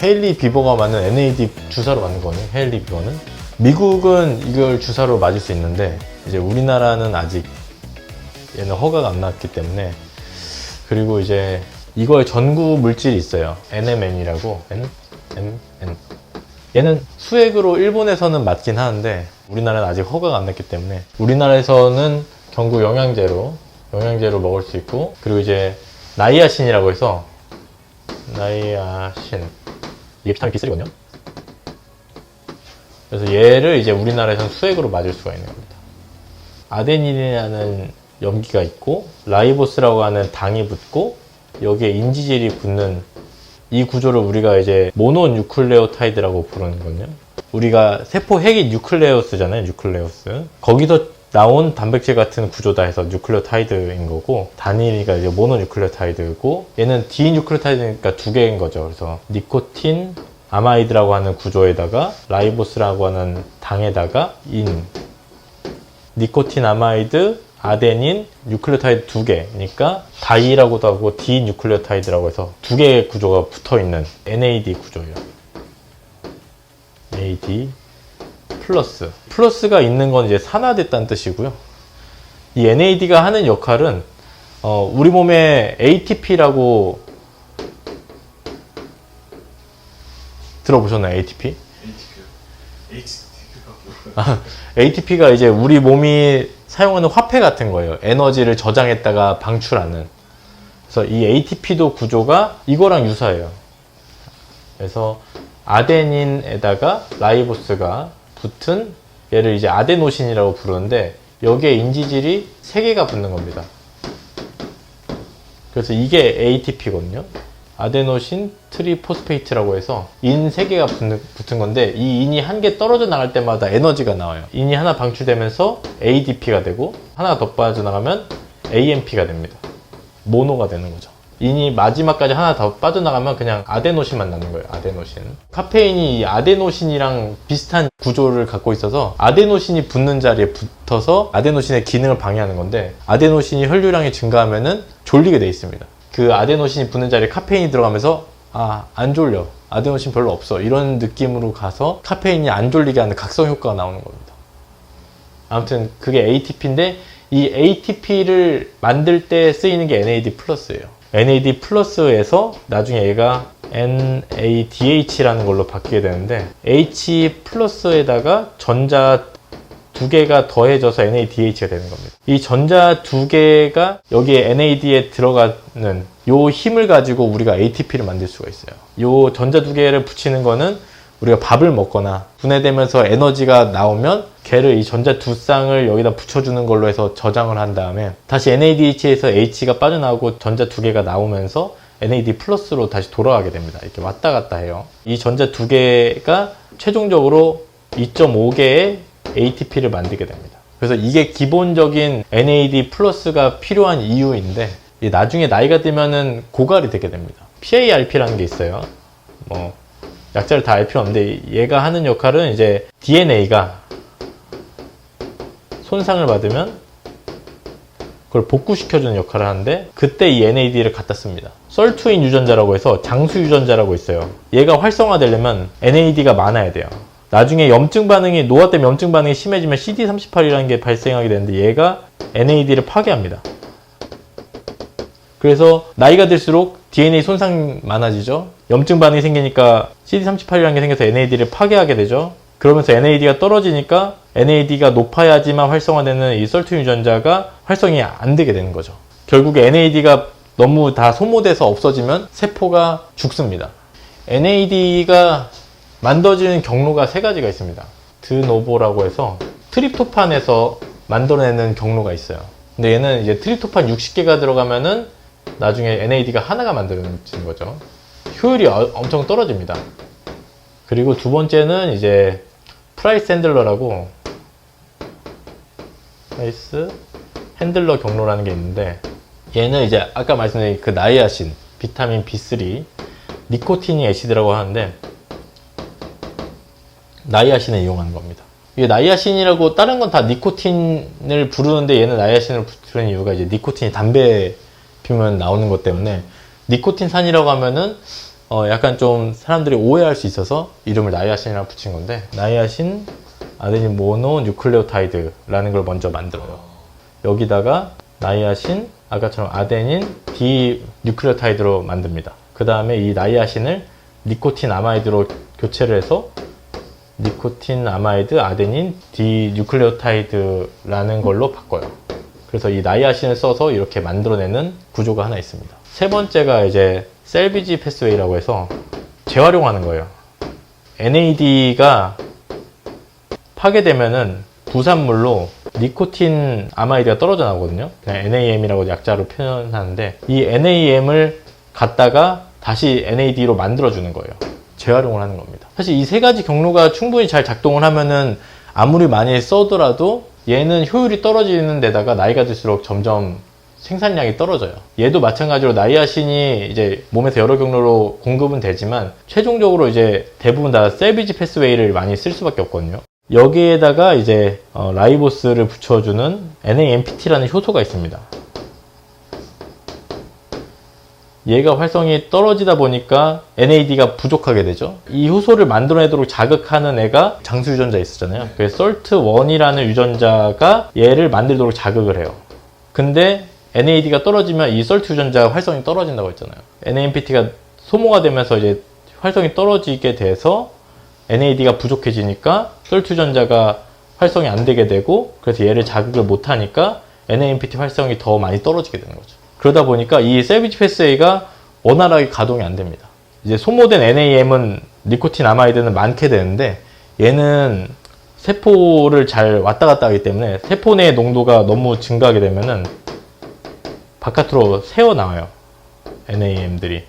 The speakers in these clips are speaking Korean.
헤일리 비버가 맞는 NAD 주사로 맞는 거거든요. 헤일리 비버는 미국은 이걸 주사로 맞을 수 있는데 이제 우리나라는 아직 얘는 허가가 안 나왔기 때문에. 그리고 이제 이거의 전구 물질이 있어요. NMN이라고. 얘는 수액으로 일본에서는 맞긴 하는데 우리나라는 아직 허가가 안 났기 때문에 우리나라에서는 경구 영양제로 먹을 수 있고, 그리고 이제 나이아신이라고 해서 나이아신, 이게 비타민 B3거든요. 그래서 얘를 이제 우리나라에서는 수액으로 맞을 수가 있는 겁니다. 아데닌이라는 염기가 있고 라이보스라고 하는 당이 붙고 여기에 인지질이 붙는 이 구조를 우리가 이제 모노뉴클레오타이드라고 부르는거든요. 우리가 세포 핵이 뉴클레우스잖아요. 뉴클레우스. 거기서 나온 단백질 같은 구조다 해서 뉴클레오타이드인 거고, 단위가 이제 모노뉴클레오타이드고, 얘는 디뉴클레오타이드니까 두 개인 거죠. 그래서 니코틴 아마이드라고 하는 구조에다가 라이보스라고 하는 당에다가 니코틴 아마이드, 아데닌, 뉴클레오타이드 두 개니까 다이라고도 하고 디뉴클레오타이드라고 해서 두 개의 구조가 붙어있는 NAD 구조예요. NAD 플러스가 있는 건 이제 산화됐다는 뜻이고요. 이 NAD가 하는 역할은 우리 몸에 ATP라고 들어보셨나요? ATP? ATP가 이제 우리 몸이 사용하는 화폐 같은 거예요. 에너지를 저장했다가 방출하는. 그래서 이 ATP도 구조가 이거랑 유사해요. 그래서 아데닌에다가 라이보스가 붙은 얘를 이제 아데노신이라고 부르는데 여기에 인지질이 3개가 붙는 겁니다. 그래서 이게 ATP거든요. 아데노신 트리포스페이트라고 해서 인 3개가 붙은 건데 이 인이 한 개 떨어져 나갈 때마다 에너지가 나와요. 인이 하나 방출되면서 ADP가 되고 하나가 더 빠져나가면 AMP가 됩니다. 모노가 되는 거죠. 인이 마지막까지 하나 더 빠져나가면 그냥 아데노신만 남는 거예요. 아데노신. 카페인이 이 아데노신이랑 비슷한 구조를 갖고 있어서 아데노신이 붙는 자리에 붙어서 아데노신의 기능을 방해하는 건데, 아데노신이 혈류량이 증가하면은 졸리게 돼 있습니다. 그 아데노신이 붙는 자리에 카페인이 들어가면서 안 졸려, 아데노신 별로 없어, 이런 느낌으로 가서 카페인이 안 졸리게 하는 각성 효과가 나오는 겁니다. 아무튼 그게 ATP인데 이 ATP를 만들 때 쓰이는 게 NAD 플러스예요. NAD 플러스에서 나중에 얘가 NADH라는 걸로 바뀌게 되는데, H 플러스에다가 전자 2개가 더해져서 NADH가 되는 겁니다. 이 전자 2개가 여기에 NAD에 들어가는 요 힘을 가지고 우리가 ATP를 만들 수가 있어요. 요 전자 2개를 붙이는 거는 우리가 밥을 먹거나 분해되면서 에너지가 나오면 걔를 이 전자 2쌍을 여기다 붙여주는 걸로 해서 저장을 한 다음에 다시 NADH에서 H가 빠져나오고 전자 2개가 나오면서 NAD 플러스로 다시 돌아가게 됩니다. 이렇게 왔다 갔다 해요. 이 전자 2개가 최종적으로 2.5개의 ATP를 만들게 됩니다. 그래서 이게 기본적인 NAD 플러스가 필요한 이유인데, 나중에 나이가 들면은 고갈이 되게 됩니다. PARP라는 게 있어요. 약자를 다 알 필요 없는데 얘가 하는 역할은 이제 DNA가 손상을 받으면 그걸 복구시켜주는 역할을 하는데, 그때 이 NAD를 갖다 씁니다. 썰투인 유전자라고 해서 장수 유전자라고 있어요. 얘가 활성화되려면 NAD가 많아야 돼요. 나중에 염증 반응이, 노화 때문에 염증 반응이 심해지면 CD38이라는 게 발생하게 되는데 얘가 NAD를 파괴합니다. 그래서 나이가 들수록 DNA 손상 많아지죠. 염증 반응이 생기니까 CD38이라는 게 생겨서 NAD를 파괴하게 되죠. 그러면서 NAD가 떨어지니까 NAD가 높아야지만 활성화되는 이 썰투인 유전자가 활성이 안 되게 되는 거죠. 결국에 NAD가 너무 다 소모돼서 없어지면 세포가 죽습니다. NAD가 만들어지는 경로가 3가지가 있습니다. 드노보라고 해서 트립토판에서 만들어내는 경로가 있어요. 근데 얘는 이제 트립토판 60개가 들어가면은 나중에 NAD가 하나가 만들어지는 거죠. 효율이 엄청 떨어집니다. 그리고 두 번째는 이제 프라이스 핸들러라고, 프라이스 핸들러 경로라는 게 있는데, 얘는 이제 아까 말씀드린 그 나이아신, 비타민 B3, 니코틴이 애시드라고 하는데 나이아신을 이용하는 겁니다. 이게 나이아신이라고, 다른 건 다 니코틴을 부르는데 얘는 나이아신을 부르는 이유가 이제 니코틴이 담배 피우면 나오는 것 때문에, 니코틴산이라고 하면은 약간 좀 사람들이 오해할 수 있어서 이름을 나이아신이라고 붙인 건데, 나이아신 아데닌 모노 뉴클레오타이드라는 걸 먼저 만들어요. 여기다가 나이아신, 아까처럼 아데닌 디 뉴클레오타이드로 만듭니다. 그 다음에 이 나이아신을 니코틴 아마이드로 교체를 해서 니코틴 아마이드 아데닌 디 뉴클레오타이드라는 걸로 바꿔요. 그래서 이 나이아신을 써서 이렇게 만들어내는 구조가 하나 있습니다. 세 번째가 이제 셀비지 패스웨이라고 해서 재활용하는 거예요. NAD가 파괴되면은 부산물로 니코틴 아마이드가 떨어져 나오거든요. 그냥 NAM이라고 약자로 표현하는데, 이 NAM을 갖다가 다시 NAD로 만들어주는 거예요. 재활용을 하는 겁니다. 사실 이 세 가지 경로가 충분히 잘 작동을 하면은 아무리 많이 써더라도 얘는 효율이 떨어지는 데다가 나이가 들수록 점점 생산량이 떨어져요. 얘도 마찬가지로 나이아신이 이제 몸에서 여러 경로로 공급은 되지만 최종적으로 이제 대부분 다 셀비지 패스웨이를 많이 쓸 수밖에 없거든요. 여기에다가 이제 라이보스를 붙여주는 NAMPT라는 효소가 있습니다. 얘가 활성이 떨어지다 보니까 NAD가 부족하게 되죠. 이 효소를 만들어내도록 자극하는 애가 장수 유전자 있었잖아요. 그래서 SALT1이라는 유전자가 얘를 만들도록 자극을 해요. 근데 NAD가 떨어지면 이 SALT 유전자 활성이 떨어진다고 했잖아요. NAMPT가 소모가 되면서 이제 활성이 떨어지게 돼서 NAD가 부족해지니까 SALT 유전자가 활성이 안 되게 되고, 그래서 얘를 자극을 못 하니까 NAMPT 활성이 더 많이 떨어지게 되는 거죠. 그러다 보니까 이 셀비지 패스웨이가 원활하게 가동이 안 됩니다. 이제 소모된 NAM은 니코틴 아마이드는 많게 되는데, 얘는 세포를 잘 왔다 갔다 하기 때문에 세포 내의 농도가 너무 증가하게 되면은 바깥으로 새어 나와요. NAM들이.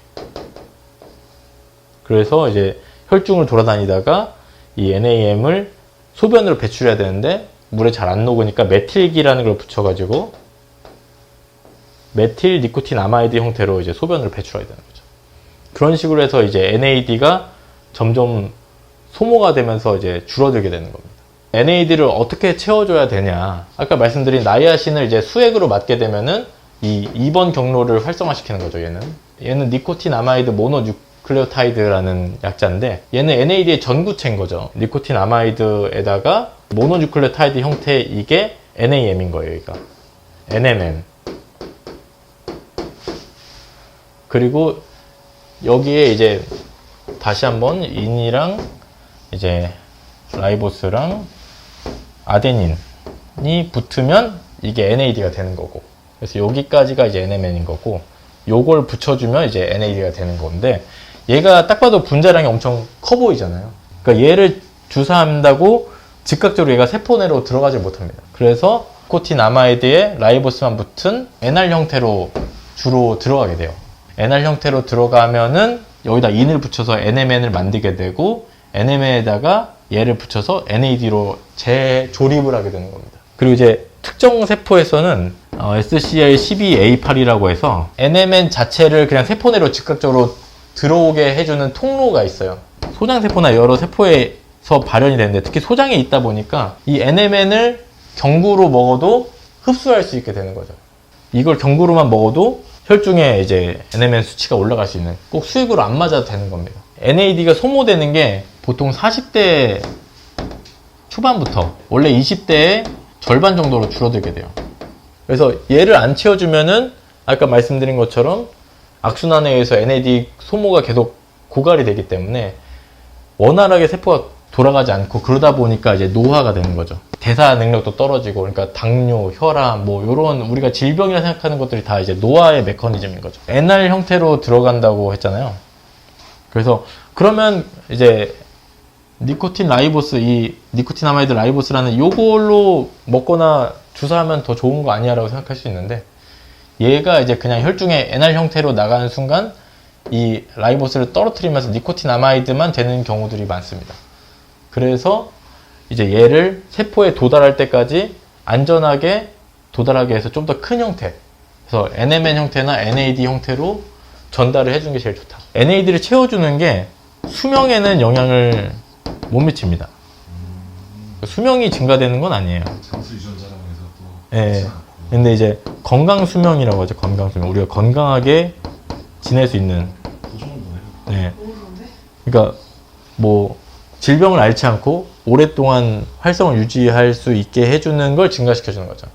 그래서 이제 혈중을 돌아다니다가 이 NAM을 소변으로 배출해야 되는데 물에 잘 안 녹으니까 메틸기라는 걸 붙여가지고 메틸 니코틴 아마이드 형태로 이제 소변으로 배출하게 되는 거죠. 그런 식으로 해서 이제 NAD가 점점 소모가 되면서 이제 줄어들게 되는 겁니다. NAD를 어떻게 채워줘야 되냐? 아까 말씀드린 나이아신을 이제 수액으로 맞게 되면은 이 2번 경로를 활성화시키는 거죠. 얘는 니코틴 아마이드 모노 뉴클레오타이드라는 약자인데, 얘는 NAD의 전구체인 거죠. 니코틴 아마이드에다가 모노 뉴클레오타이드 형태, 이게 NAM인 거예요. 여기가 NMN. 그리고 여기에 이제 다시 한번 인이랑 이제 라이보스랑 아데닌이 붙으면 이게 NAD가 되는 거고, 그래서 여기까지가 이제 NMN인 거고, 요걸 붙여주면 이제 NAD가 되는 건데, 얘가 딱 봐도 분자량이 엄청 커 보이잖아요. 그러니까 얘를 주사한다고 즉각적으로 얘가 세포 내로 들어가지 못합니다. 그래서 니코틴 아마이드에 라이보스만 붙은 NR 형태로 주로 들어가게 돼요. NR 형태로 들어가면은 여기다 인을 붙여서 NMN을 만들게 되고, NMN에다가 얘를 붙여서 NAD로 재조립을 하게 되는 겁니다. 그리고 이제 특정 세포에서는 SCR12A8이라고 해서 NMN 자체를 그냥 세포 내로 즉각적으로 들어오게 해주는 통로가 있어요. 소장세포나 여러 세포에서 발현이 되는데, 특히 소장에 있다 보니까 이 NMN을 경구로 먹어도 흡수할 수 있게 되는 거죠. 이걸 경구로만 먹어도 혈중에 이제 NMN 수치가 올라갈 수 있는, 꼭 수액으로 안 맞아도 되는 겁니다. NAD가 소모되는 게 보통 40대 초반부터 원래 20대의 절반 정도로 줄어들게 돼요. 그래서 얘를 안 채워주면은 아까 말씀드린 것처럼 악순환에 의해서 NAD 소모가 계속 고갈이 되기 때문에 원활하게 세포가 돌아가지 않고, 그러다 보니까 이제 노화가 되는 거죠. 대사 능력도 떨어지고, 그러니까 당뇨, 혈압, 뭐 이런 우리가 질병이라 생각하는 것들이 다 이제 노화의 메커니즘인 거죠. NR 형태로 들어간다고 했잖아요. 그래서 그러면 이제 니코틴 라이보스, 이 니코틴 아마이드 라이보스라는 요걸로 먹거나 주사하면 더 좋은 거 아니야 라고 생각할 수 있는데, 얘가 이제 그냥 혈중에 NR 형태로 나가는 순간 이 라이보스를 떨어뜨리면서 니코틴 아마이드만 되는 경우들이 많습니다. 그래서 이제 얘를 세포에 도달할 때까지 안전하게 도달하게 해서 좀 더 큰 형태, 그래서 NMN 형태나 NAD 형태로 전달을 해주는 게 제일 좋다. NAD를 채워주는 게 수명에는 영향을 못 미칩니다. 수명이 증가되는 건 아니에요. 장수 유전자라고 해서 또 네. 근데 이제 건강 수명이라고 하죠. 건강 수명. 우리가 건강하게 지낼 수 있는. 그 정도네요. 네. 너무 좋은데? 그러니까 뭐 질병을 앓지 않고 오랫동안 활성을 유지할 수 있게 해주는 걸 증가시켜주는 거죠.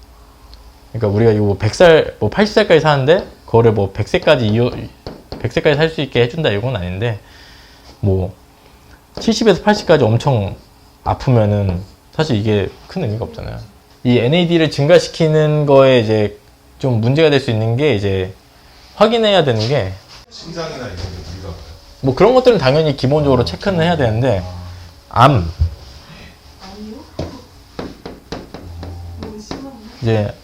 그러니까 우리가 이거 뭐 100살, 뭐 80살까지 사는데 그거를 뭐 100세까지 살 수 있게 해준다 이건 아닌데 뭐 70에서 80까지 엄청 아프면은 사실 이게 큰 의미가 없잖아요. 이 NAD를 증가시키는 거에 이제 좀 문제가 될 수 있는 게 이제 확인해야 되는 게 심장이나 이런 게 우리가 봐요. 뭐 그런 것들은 당연히 기본적으로 체크는 해야 되는데 암 아니요? 너무 심한데? 이제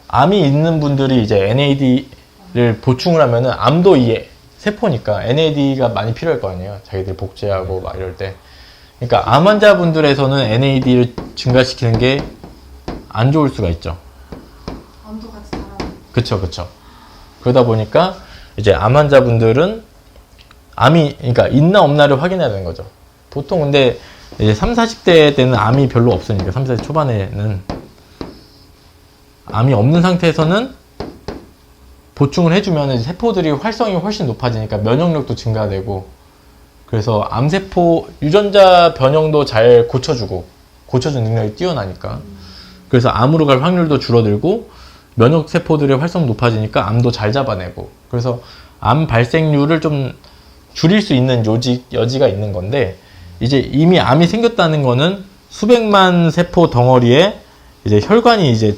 암이 있는 분들이 이제 NAD를 보충을 하면은 암도 이 세포니까 NAD가 많이 필요할 거 아니에요. 자기들 복제하고 막 이럴 때. 그러니까 암 환자분들에서는 NAD를 증가시키는 게 안 좋을 수가 있죠. 암도 같이 달아나. 그쵸. 그러다 보니까 이제 암 환자분들은 암이, 그러니까 있나 없나를 확인해야 되는 거죠. 보통 근데 이제 3, 40대 때는 암이 별로 없으니까 30대 초반에는 암이 없는 상태에서는 보충을 해주면 이제 세포들이 활성이 훨씬 높아지니까 면역력도 증가되고 그래서 암세포 유전자 변형도 잘 고쳐주는 능력이 뛰어나니까 그래서 암으로 갈 확률도 줄어들고 면역세포들의 활성 높아지니까 암도 잘 잡아내고 그래서 암 발생률을 좀 줄일 수 있는 여지가 있는 건데 이제 이미 암이 생겼다는 거는 수백만 세포 덩어리에 이제 혈관이 이제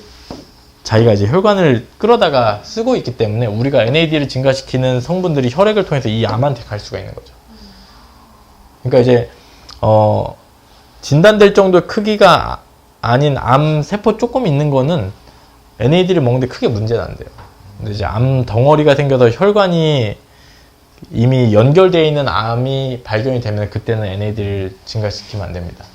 자기가 이제 혈관을 끌어다가 쓰고 있기 때문에 우리가 NAD를 증가시키는 성분들이 혈액을 통해서 이 암한테 갈 수가 있는 거죠. 그러니까 이제 진단될 정도의 크기가 아닌 암 세포 조금 있는 거는 NAD를 먹는데 크게 문제는 안 돼요. 근데 이제 암 덩어리가 생겨서 혈관이 이미 연결되어 있는 암이 발견이 되면 그때는 NAD를 증가시키면 안 됩니다.